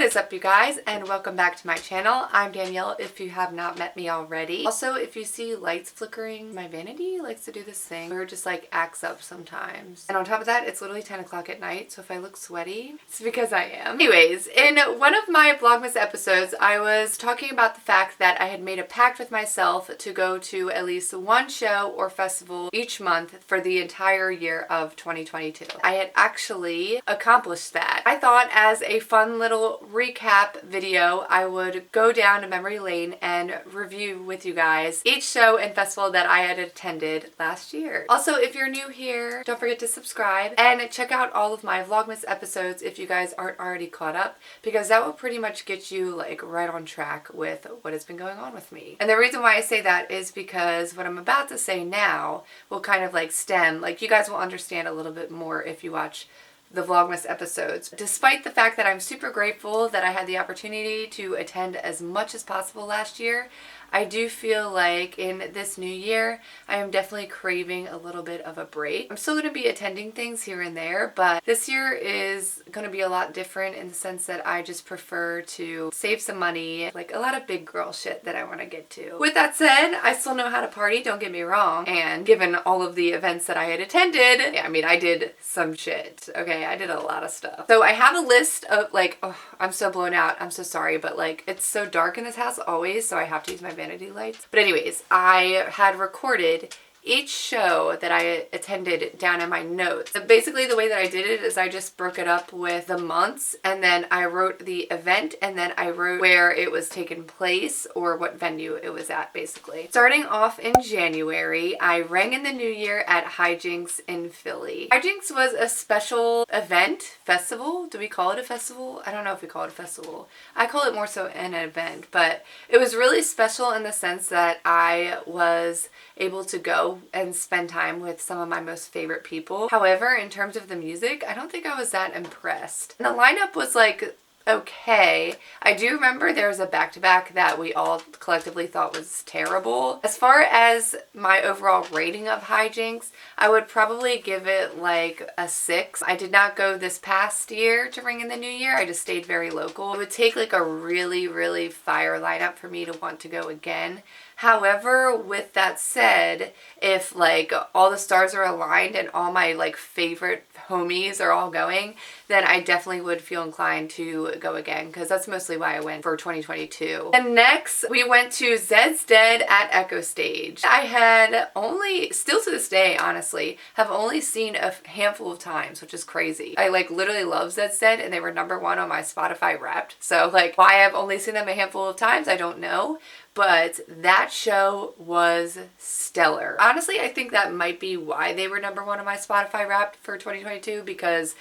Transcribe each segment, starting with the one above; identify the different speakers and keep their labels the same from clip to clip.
Speaker 1: What is up, you guys, and welcome back to my channel. I'm Danielle if you have not met me already. Also, if you see lights flickering, my vanity likes to do this thing where it just like acts up sometimes. And on top of that, it's literally 10 o'clock at night, so if I look sweaty, it's because I am. Anyways, in one of my Vlogmas episodes, I was talking about the fact that I had made a pact with myself to go to at least one show or festival each month for the entire year of 2022. I had actually accomplished that. I thought as a fun little recap video, I would go down to memory lane and review with you guys each show and festival that I had attended last year. Also, if you're new here, don't forget to subscribe and check out all of my Vlogmas episodes if you guys aren't already caught up, because that will pretty much get you like right on track with what has been going on with me. And the reason why I say that is because what I'm about to say now will kind of like stem, like you guys will understand a little bit more if you watch the Vlogmas episodes. Despite the fact that I'm super grateful that I had the opportunity to attend as much as possible last year, I do feel like in this new year, I am definitely craving a little bit of a break. I'm still going to be attending things here and there, but this year is going to be a lot different in the sense that I just prefer to save some money, like a lot of big girl shit that I want to get to. With that said, I still know how to party, don't get me wrong, and given all of the events that I had attended, I mean, I did some shit, okay? I did a lot of stuff. So I have a list of like, oh, I'm so blown out, I'm so sorry, but like, it's so dark in this house always, so I have to use my vanity lights. But anyways, I had recorded each show that I attended down in my notes. So basically the way that I did it is I just broke it up with the months, and then I wrote the event, and then I wrote where it was taking place or what venue it was at, basically. Starting off in January, I rang in the new year at Hijinx in Philly. Hijinx was a special event, festival. Do we call it a festival? I don't know if we call it a festival. I call it more so an event, but it was really special in the sense that I was able to go and spend time with some of my most favorite people. However, in terms of the music, I don't think I was that impressed. And the lineup was like okay. I do remember there was a back-to-back that we all collectively thought was terrible. As far as my overall rating of Hijinx, I would probably give it like a 6. I did not go this past year to ring in the new year. I just stayed very local. It would take like a really, really fire lineup for me to want to go again. However, with that said, if like all the stars are aligned and all my like favorite homies are all going, then I definitely would feel inclined to go again, because that's mostly why I went for 2022. And next, we went to Zeds at Echo Stage. I had only, still to this day, honestly, have only seen a handful of times, which is crazy. I like literally love Zeds, and they were #1 on my Spotify Wrapped. So like why I've only seen them a handful of times, I don't know. But that show was stellar. Honestly, I think that might be why they were #1 on my Spotify Wrapped for 2022, because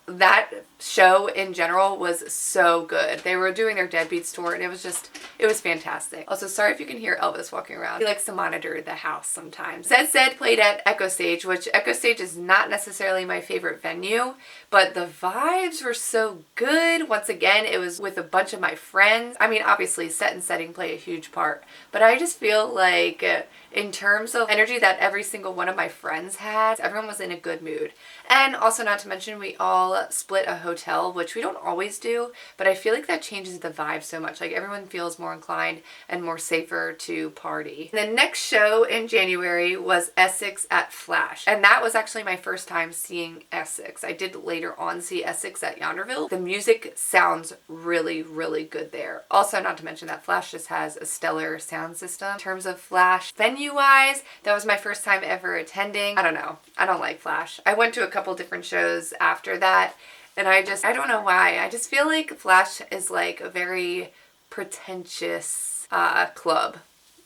Speaker 1: that show in general was so good. They were doing their Deadbeats tour and it was fantastic. Also, sorry if you can hear Elvis walking around. He likes to monitor the house sometimes. Zed played at Echo Stage, which Echo Stage is not necessarily my favorite venue, but the vibes were so good. Once again, it was with a bunch of my friends. I mean, obviously set and setting play a huge part, but I just feel like in terms of energy that every single one of my friends had, everyone was in a good mood. And also, not to mention, we all split a hotel, which we don't always do, but I feel like that changes the vibe so much. Like everyone feels more inclined and more safer to party. The next show in January was Essex at Flash, and that was actually my first time seeing Essex. I did later on see Essex at Yonderville. The music sounds really, really good there. Also, not to mention that Flash just has a stellar sound system. In terms of Flash venue-wise, that was my first time ever attending. I don't know. I don't like Flash. I went to a couple different shows after that, and I don't know why. I just feel like Flash is like a very pretentious club.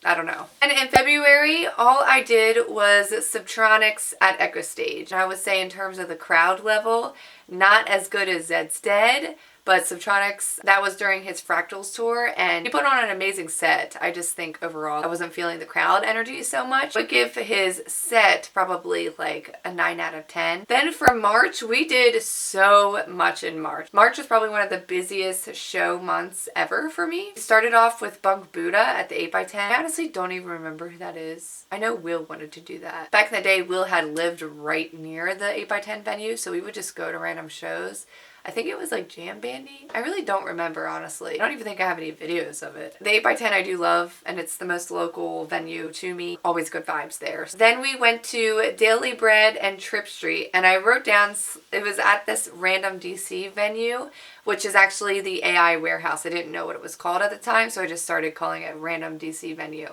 Speaker 1: I don't know. And in February, all I did was subtronics at Echo Stage. And I would say in terms of the crowd level, not as good as Zeds, but subtronics, that was during his Fractals tour, and he put on an amazing set. I just think overall I wasn't feeling the crowd energy so much. I would give his set probably like a 9 out of 10. Then for March, we did so much in March. March was probably one of the busiest show months ever for me. We started off with Bunk Buddha at the 8x10. I honestly don't even remember who that is. I know Will wanted to do that. Back in the day, Will had lived right near the 8x10 venue, so we would just go to random shows. I think it was like Jam Bandy. I really don't remember, honestly. I don't even think I have any videos of it. The 8x10 I do love, and it's the most local venue to me. Always good vibes there. Then we went to Daily Bread and Trip Street, and I wrote down, it was at this random DC venue, which is actually the AI warehouse. I didn't know what it was called at the time, so I just started calling it random DC venue.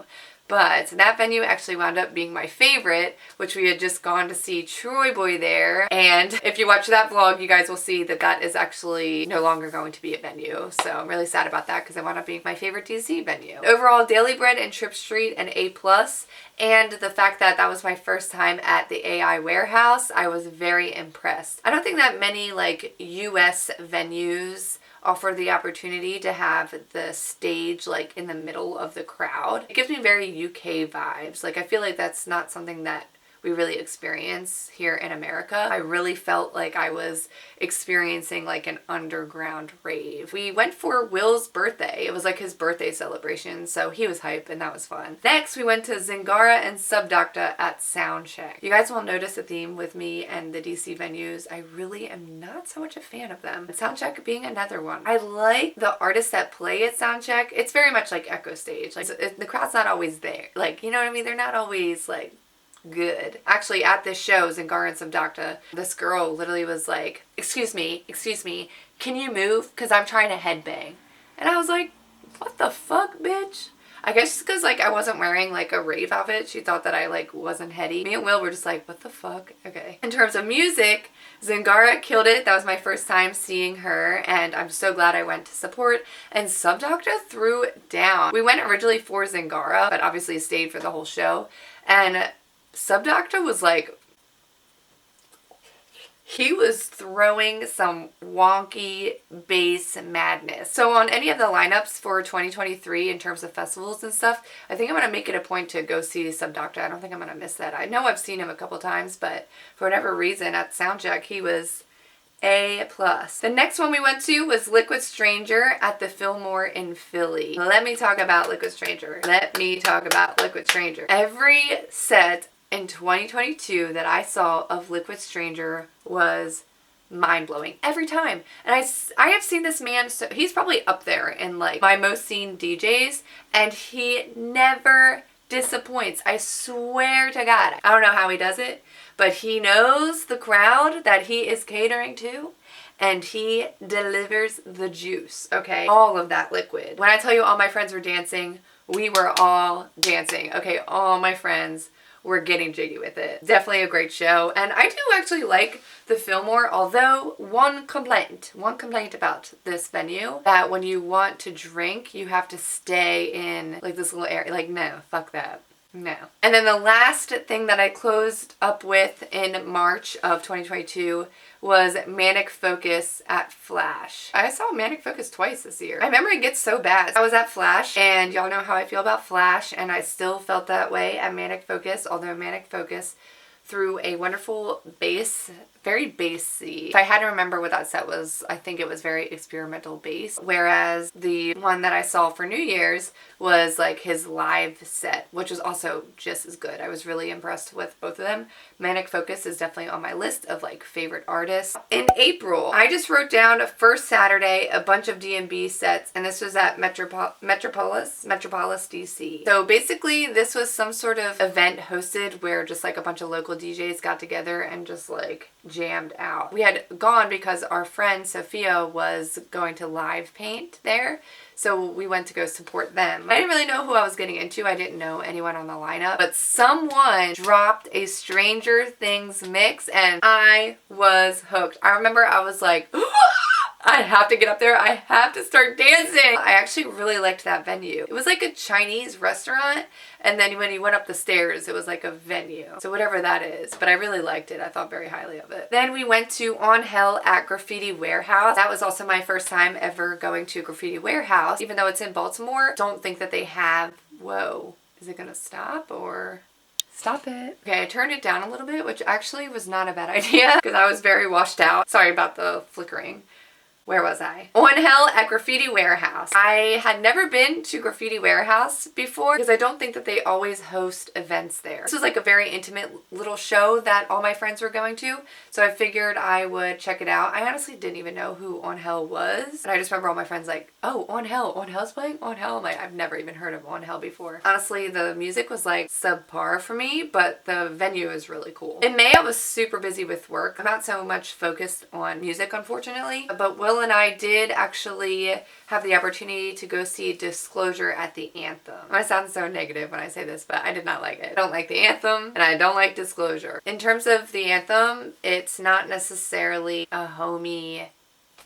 Speaker 1: But that venue actually wound up being my favorite, which we had just gone to see Troy Boy there. And if you watch that vlog, you guys will see that that is actually no longer going to be a venue. So I'm really sad about that because it wound up being my favorite DC venue. Overall, Daily Bread and Trip Street an A+. And the fact that that was my first time at the AI warehouse, I was very impressed. I don't think that many like US venues offer the opportunity to have the stage like in the middle of the crowd. It gives me very UK vibes. Like I feel like that's not something that we really experience here in America. I really felt like I was experiencing like an underground rave. We went for Will's birthday. It was like his birthday celebration, so he was hype and that was fun. Next, we went to Zingara and Subdocta at Soundcheck. You guys will notice a theme with me and the DC venues. I really am not so much a fan of them. Soundcheck being another one. I like the artists that play at Soundcheck. It's very much like Echo Stage. Like the crowd's not always there. Like, you know what I mean? They're not always like good. Actually, at this show, Zingara and Subdocta, this girl literally was like, excuse me, can you move? Because I'm trying to headbang. And I was like, what the fuck, bitch? I guess because like I wasn't wearing like a rave outfit, she thought that I like wasn't heady. Me and Will were just like, what the fuck? Okay. In terms of music, Zingara killed it. That was my first time seeing her, and I'm so glad I went to support. And Subdocta threw down. We went originally for Zingara, but obviously stayed for the whole show. And Subdocta was like, he was throwing some wonky bass madness. So on any of the lineups for 2023 in terms of festivals and stuff, I think I'm going to make it a point to go see Subdocta. I don't think I'm going to miss that. I know I've seen him a couple times, but for whatever reason at Soundcheck, he was A+. The next one we went to was Liquid Stranger at the Fillmore in Philly. Let me talk about Liquid Stranger. Every set in 2022 that I saw of Liquid Stranger was mind-blowing every time. And I have seen this man, so he's probably up there in like my most seen DJs, and he never disappoints. I swear to God. I don't know how he does it, but he knows the crowd that he is catering to, and he delivers the juice, okay? All of that liquid. When I tell you all my friends were dancing, we were all dancing, okay? All my friends were getting jiggy with it. Definitely a great show. And I do actually like the Fillmore, although one complaint about this venue, that when you want to drink, you have to stay in like this little area. Like, no, fuck that. No. And then the last thing that I closed up with in March of 2022 was Manic Focus at Flash. I saw Manic Focus twice this year. I remember it gets so bad. I was at Flash, and y'all know how I feel about Flash, and I still felt that way at Manic Focus, although Manic Focus threw a wonderful bass, very bassy. If I had to remember what that set was, I think it was very experimental bass. Whereas the one that I saw for New Year's was like his live set, which was also just as good. I was really impressed with both of them. Manic Focus is definitely on my list of like favorite artists. In April, I just wrote down first Saturday a bunch of D&B sets, and this was at Metropolis DC. So basically this was some sort of event hosted where just like a bunch of local DJs got together and just like jammed out. We had gone because our friend Sophia was going to live paint there, so we went to go support them. I didn't really know who I was getting into. I didn't know anyone on the lineup, but someone dropped a Stranger Things mix and I was hooked. I remember I was like, I have to get up there. I have to start dancing. I actually really liked that venue. It was like a Chinese restaurant, and then when you went up the stairs, it was like a venue. So whatever that is, but I really liked it. I thought very highly of it. Then we went to On Hell at Graffiti Warehouse. That was also my first time ever going to Graffiti Warehouse. Even though it's in Baltimore, don't think that they have, whoa, is it gonna stop or... Stop it. Okay, I turned it down a little bit, which actually was not a bad idea because I was very washed out. Sorry about the flickering. Where was I? On Hell at Graffiti Warehouse. I had never been to Graffiti Warehouse before because I don't think that they always host events there. This was like a very intimate little show that all my friends were going to, so I figured I would check it out. I honestly didn't even know who On Hell was, and I just remember all my friends like, oh, On Hell's playing? On Hell? I'm like, I've never even heard of On Hell before. Honestly, the music was like subpar for me, but the venue is really cool. In May, I was super busy with work. I'm not so much focused on music, unfortunately, but Will and I did actually have the opportunity to go see Disclosure at the Anthem. I sound so negative when I say this, but I did not like it. I don't like the Anthem, and I don't like Disclosure. In terms of the Anthem, it's not necessarily a homey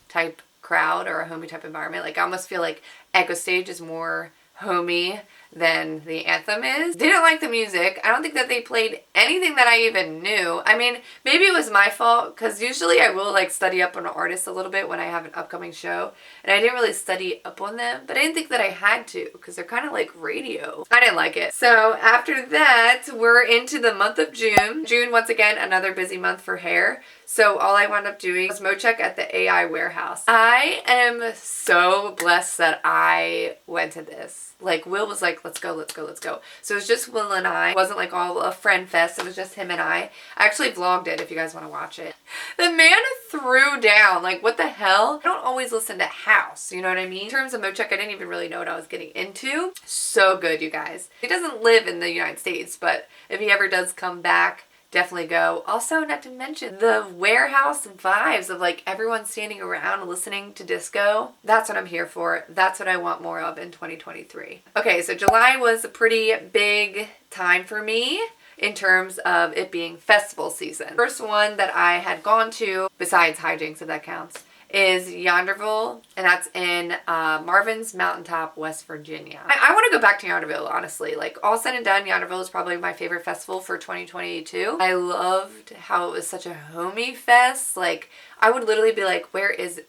Speaker 1: type crowd or a homey type environment. Like, I almost feel like Echo Stage is more homey than the Anthem is. Didn't like the music. I don't think that they played anything that I even knew. I mean, maybe it was my fault because usually I will like study up on an artist a little bit when I have an upcoming show, and I didn't really study up on them, but I didn't think that I had to because they're kind of like radio. I didn't like it. So after that, we're into the month of June. June, once again, another busy month for hair. So all I wound up doing was mochakk at the AI warehouse. I am so blessed that I went to this. Like, Will was like, let's go, let's go, let's go. So it was just Will and I. It wasn't like all a friend fest. It was just him and I. I actually vlogged it if you guys want to watch it. The man threw down. Like, what the hell? I don't always listen to house, you know what I mean? In terms of mochakk, I didn't even really know what I was getting into. So good, you guys. He doesn't live in the United States, but if he ever does come back, definitely go. Also, not to mention the warehouse vibes of like everyone standing around listening to disco. That's what I'm here for. That's what I want more of in 2023. Okay, so July was a pretty big time for me in terms of it being festival season. First one that I had gone to, besides hijinx if that counts, is Yonderville, and that's in Marvin's Mountaintop, West Virginia. I want to go back to Yonderville, honestly. Like, all said and done, Yonderville is probably my favorite festival for 2022. I loved how it was such a homey fest. Like, I would literally be like, where is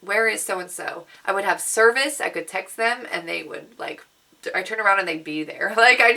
Speaker 1: so-and-so? I would have service, I could text them, and they would, like, I turn around and they'd be there. Like, I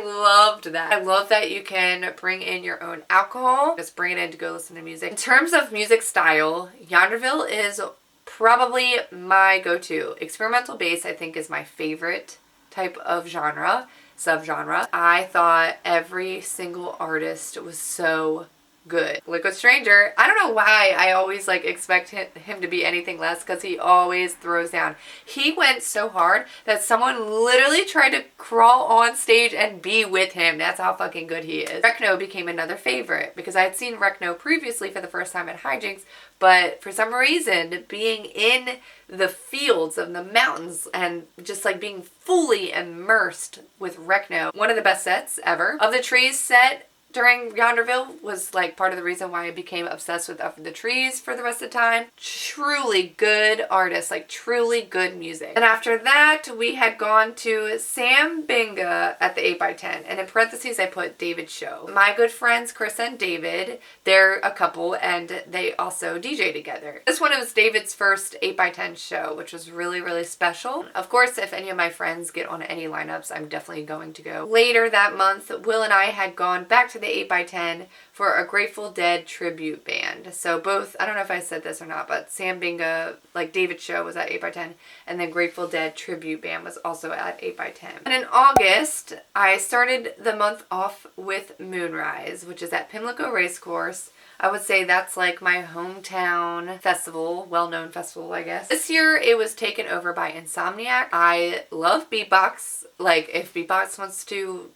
Speaker 1: loved that. I love that you can bring in your own alcohol. Just bring it in to go listen to music. In terms of music style, Yonderville is probably my go-to. Experimental bass, I think, is my favorite type of subgenre. I thought every single artist was so good. Liquid Stranger, I don't know why I always like expect him to be anything less, because he always throws down. He went so hard that someone literally tried to crawl on stage and be with him. That's how fucking good he is. Rekno became another favorite because I had seen Rekno previously for the first time at hijinx, but for some reason, being in the fields of the mountains and just like being fully immersed with Rekno, one of the best sets ever. Of the Trees set during Yonderville was like part of the reason why I became obsessed with Up the Trees for the rest of the time. Truly good artists, like truly good music. And after that, we had gone to Sam Binga at the 8x10, and in parentheses I put David Show. My good friends Chris and David, they're a couple and they also DJ together. This one was David's first 8x10 show, which was really, really special. Of course, if any of my friends get on any lineups, I'm definitely going to go. Later that month, Will and I had gone back to the 8x10 for a Grateful Dead tribute band. So both, I don't know if I said this or not, but Sam Binga, like David Show, was at 8x10, and then Grateful Dead tribute band was also at 8x10. And in August, I started the month off with Moonrise, which is at Pimlico Racecourse. I would say that's like my hometown festival, well-known festival, I guess. This year it was taken over by Insomniac. I love beatbox. Like, if beatbox wants to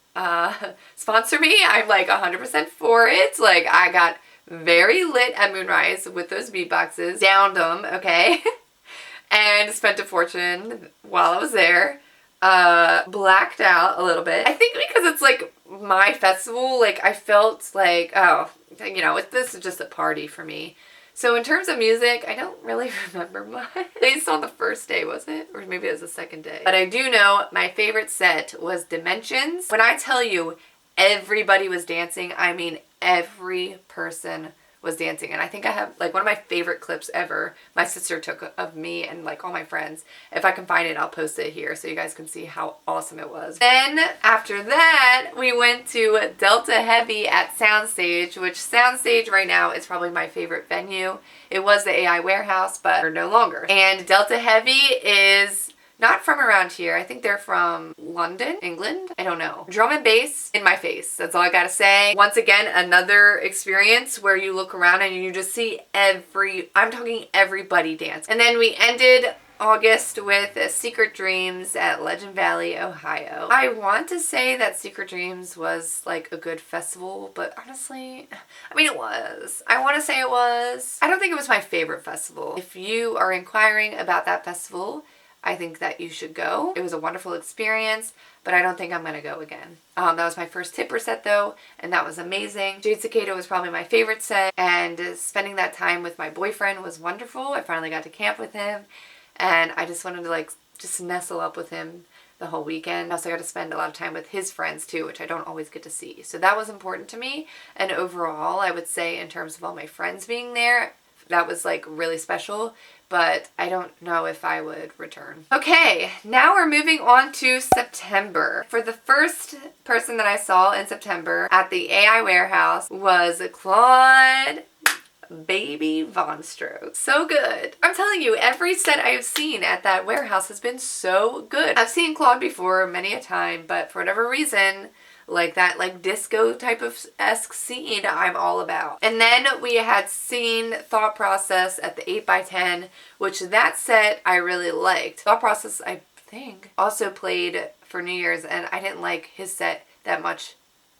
Speaker 1: sponsor me, I'm like 100% for it. Like, I got very lit at Moonrise with those beatboxes, downed them, okay, and spent a fortune while I was there. Blacked out a little bit. I think because it's like my festival, like I felt like, oh, you know, this is just a party for me. So in terms of music, I don't really remember much. Based on the first day, was it? Or maybe it was the second day. But I do know my favorite set was Dimensions. When I tell you everybody was dancing, I mean every person was dancing. And I think I have like one of my favorite clips ever my sister took of me and like all my friends. If I can find it, I'll post it here so you guys can see how awesome it was. Then after that, we went to Delta Heavy at Soundstage, which Soundstage right now is probably my favorite venue. It was the AI Warehouse, but no longer. And Delta Heavy is not from around here. I think they're from London, England. I don't know. Drum and bass in my face. That's all I gotta say. Once again, another experience where you look around and you just see I'm talking everybody dance. And then we ended August with Secret Dreams at Legend Valley, Ohio. I want to say that Secret Dreams was like a good festival, but honestly, I mean, it was. I want to say it was. I don't think it was my favorite festival. If you are inquiring about that festival, I think that you should go. It was a wonderful experience, but I don't think I'm gonna go again. That was my first tipper set though, and that was amazing. Jade Cicada was probably my favorite set, and spending that time with my boyfriend was wonderful. I finally got to camp with him, and I just wanted to like just nestle up with him the whole weekend. I also got to spend a lot of time with his friends too, which I don't always get to see. So that was important to me, and overall, I would say in terms of all my friends being there, that was like really special, but I don't know if I would return. Okay, now we're moving on to September. For the first person that I saw in September at the AI Warehouse was Claude Baby Von Stroke. So good. I'm telling you, every set I've seen at that warehouse has been so good. I've seen Claude before many a time, but for whatever reason, like that like disco type of esque scene I'm all about. And then we had seen Thought Process at the 8x10, which that set I really liked. Thought Process, I think, also played for New Year's, and I didn't like his set that much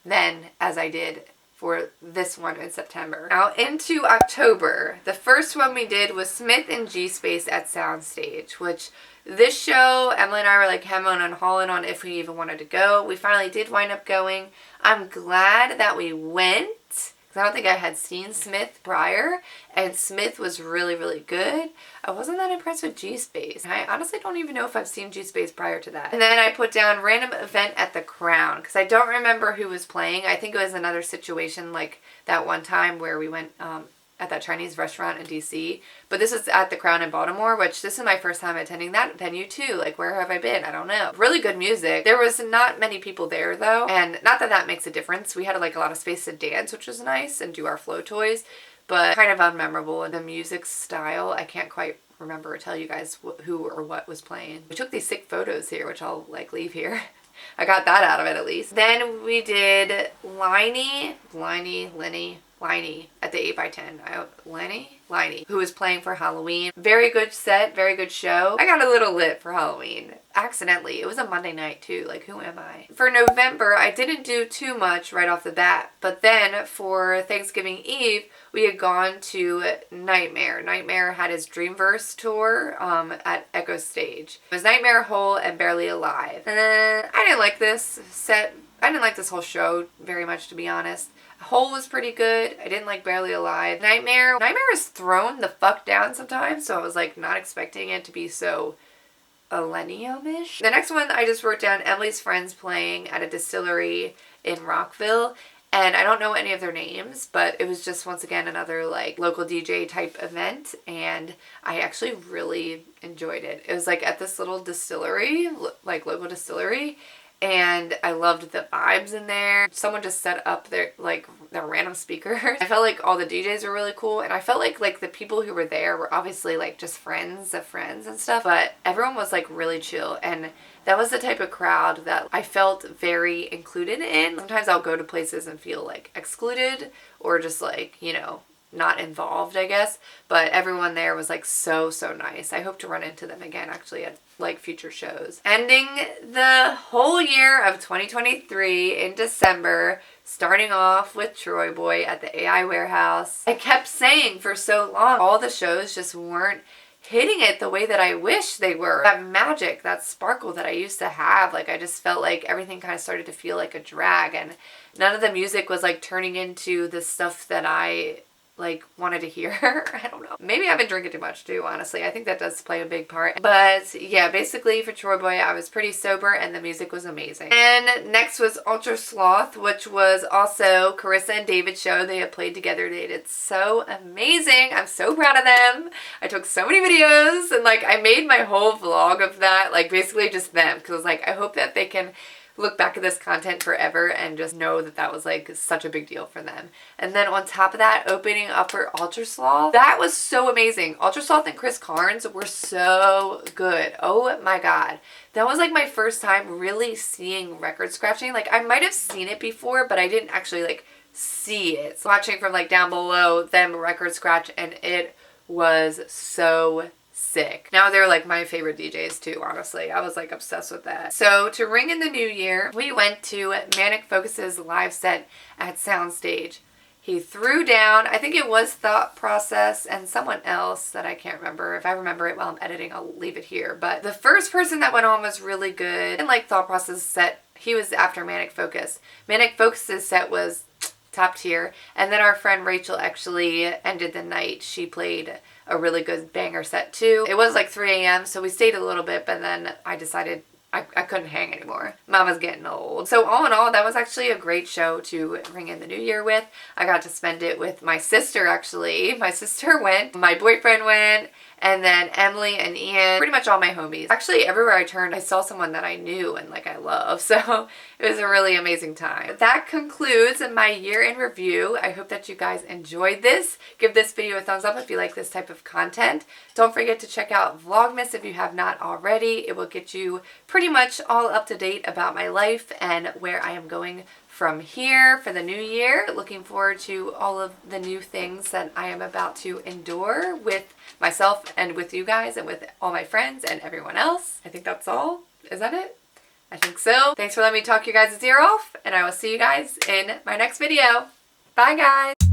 Speaker 1: then as I did for this one in September. Now into October. The first one we did was Smith and G Space at Soundstage, which this show, Emily and I were like hemming and hawing on if we even wanted to go. We finally did wind up going. I'm glad that we went, because I don't think I had seen Smith prior, and Smith was really, really good. I wasn't that impressed with G-Space. I honestly don't even know if I've seen G-Space prior to that. And then I put down random event at the Crown, because I don't remember who was playing. I think it was another situation like that one time where we went at that Chinese restaurant in DC. But this is at the Crown in Baltimore, which this is my first time attending that venue too. Like, where have I been? I don't know. Really good music. There was not many people there though, and not that that makes a difference. We had like a lot of space to dance, which was nice, and do our flow toys, but kind of unmemorable. And the music style, I can't quite remember or tell you guys who or what was playing. We took these sick photos here, which I'll like leave here. I got that out of it at least. Then we did Liney at the 8x10. Liney, who was playing for Halloween. Very good set, very good show. I got a little lit for Halloween. Accidentally. It was a Monday night too. Like, who am I? For November, I didn't do too much right off the bat. But then for Thanksgiving Eve, we had gone to Nightmare. Nightmare had his Dreamverse tour at Echo Stage. It was Nightmare, Hole, and Barely Alive. I didn't like this set. I didn't like this whole show very much, to be honest. Hole was pretty good. I didn't like Barely Alive. Nightmare is thrown the fuck down sometimes, so I was like not expecting it to be so millennium-ish. The next one I just wrote down Emily's friends playing at a distillery in Rockville, and I don't know any of their names, but it was just once again another like local DJ type event, and I actually really enjoyed it. It was like at this little distillery, like local distillery, and I loved the vibes in there. Someone just set up their random speakers. I felt like all the DJs were really cool, and I felt like the people who were there were obviously like just friends of friends and stuff, but everyone was like really chill, and that was the type of crowd that I felt very included in. Sometimes I'll go to places and feel like excluded or just like, you know, not involved, I guess, but everyone there was like so nice. I hope to run into them again actually at like future shows. Ending the whole year of 2023 in December, starting off with Troy Boy at the AI Warehouse. I kept saying for so long, all the shows just weren't hitting it the way that I wish they were. That magic, that sparkle that I used to have, like I just felt like everything kind of started to feel like a drag, and none of the music was like turning into the stuff that I like wanted to hear. I don't know. Maybe I've been drinking too much too, honestly. I think that does play a big part. But yeah, basically for Troy Boy, I was pretty sober and the music was amazing. And next was Ultra Sloth, which was also Carissa and David's show. They had played together. They did so amazing. I'm so proud of them. I took so many videos and like I made my whole vlog of that, like basically just them, because like I hope that they can look back at this content forever and just know that that was like such a big deal for them. And then on top of that, opening up for Ultra Sloth, that was so amazing. Ultra Sloth and Chris Carnes were so good. Oh my god, that was like my first time really seeing record scratching. Like I might have seen it before, but I didn't actually like see it. So watching from like down below them record scratch, and it was so sick. Now they're like my favorite DJs too, honestly. I was like obsessed with that. So to ring in the new year, we went to Manic Focus's live set at Soundstage. He threw down, I think it was Thought Process and someone else that I can't remember. If I remember it while I'm editing, I'll leave it here. But the first person that went on was really good. And like Thought Process set, he was after Manic Focus. Manic Focus's set was top tier. And then our friend Rachel actually ended the night. She played a really good banger set too. It was like 3 a.m. so we stayed a little bit, but then I decided I couldn't hang anymore. Mama's getting old. So all in all, that was actually a great show to ring in the new year with. I got to spend it with my sister actually. My sister went, my boyfriend went, and then Emily and Ian, pretty much all my homies. Actually, everywhere I turned, I saw someone that I knew and like I love. So it was a really amazing time. But that concludes my year in review. I hope that you guys enjoyed this. Give this video a thumbs up if you like this type of content. Don't forget to check out Vlogmas if you have not already. It will get you pretty much all up to date about my life and where I am going from here for the new year. Looking forward to all of the new things that I am about to endure with myself and with you guys and with all my friends and everyone else. I think that's all. Is that it? I think so. Thanks for letting me talk your guys' ear off, and I will see you guys in my next video. Bye guys!